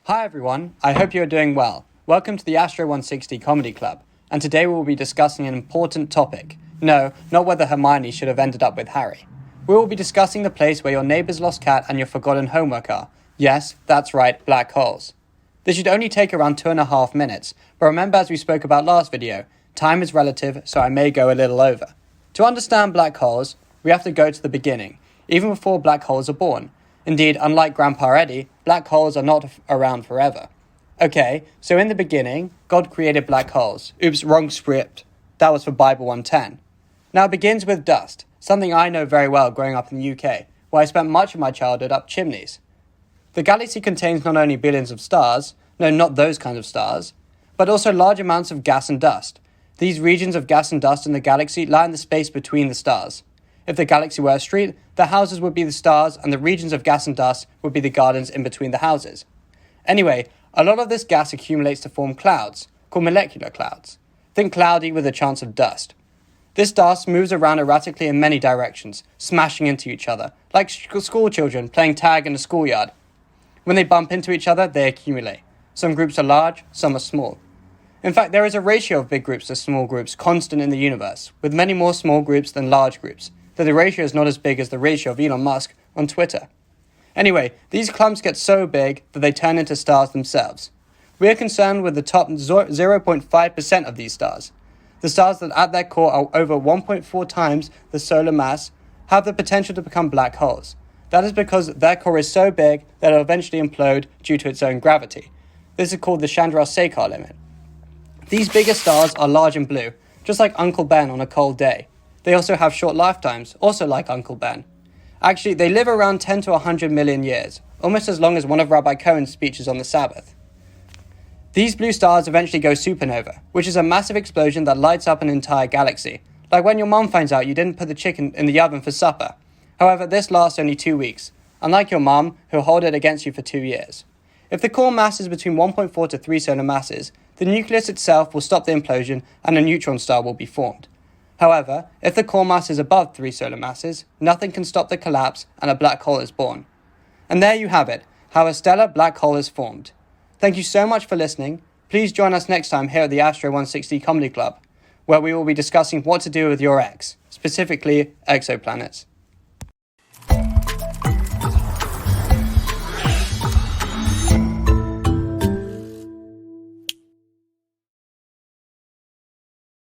Hi everyone, I hope you are doing well. Welcome to the Astro 160 Comedy Club, and today we will be discussing an important topic. No, not whether Hermione should have ended up with Harry. We will be discussing the place where your neighbour's lost cat and your forgotten homework are. Yes, that's right, black holes. This should only take around 2.5 minutes, but remember, as we spoke about last video, time is relative, so I may go a little over. To understand black holes, we have to go to the beginning, even before black holes are born. Indeed, unlike Grandpa Eddie, black holes are not around forever. Okay, so in the beginning, God created black holes. Oops, wrong script. That was for Bible 110. Now it begins with dust, something I know very well growing up in the UK, where I spent much of my childhood up chimneys. The galaxy contains not only billions of stars, no, not those kinds of stars, but also large amounts of gas and dust. These regions of gas and dust in the galaxy lie in the space between the stars. If the galaxy were a street, the houses would be the stars and the regions of gas and dust would be the gardens in between the houses. Anyway, a lot of this gas accumulates to form clouds, called molecular clouds. Think cloudy with a chance of dust. This dust moves around erratically in many directions, smashing into each other, like school children playing tag in a schoolyard. When they bump into each other, they accumulate. Some groups are large, some are small. In fact, there is a ratio of big groups to small groups constant in the universe, with many more small groups than large groups, though the ratio is not as big as the ratio of Elon Musk on Twitter. Anyway, these clumps get so big that they turn into stars themselves. We are concerned with the top 0.5% of these stars. The stars that at their core are over 1.4 times the solar mass have the potential to become black holes. That is because their core is so big that it will eventually implode due to its own gravity. This is called the Chandrasekhar limit. These bigger stars are large and blue, just like Uncle Ben on a cold day. They also have short lifetimes, also like Uncle Ben. Actually, they live around 10 to 100 million years, almost as long as one of Rabbi Cohen's speeches on the Sabbath. These blue stars eventually go supernova, which is a massive explosion that lights up an entire galaxy, like when your mom finds out you didn't put the chicken in the oven for supper. However, this lasts only 2 weeks, unlike your mom, who'll hold it against you for 2 years. If the core mass is between 1.4 to 3 solar masses, the nucleus itself will stop the implosion and a neutron star will be formed. However, if the core mass is above 3 solar masses, nothing can stop the collapse and a black hole is born. And there you have it, how a stellar black hole is formed. Thank you so much for listening. Please join us next time here at the Astro 160 Comedy Club, where we will be discussing what to do with your ex, specifically exoplanets.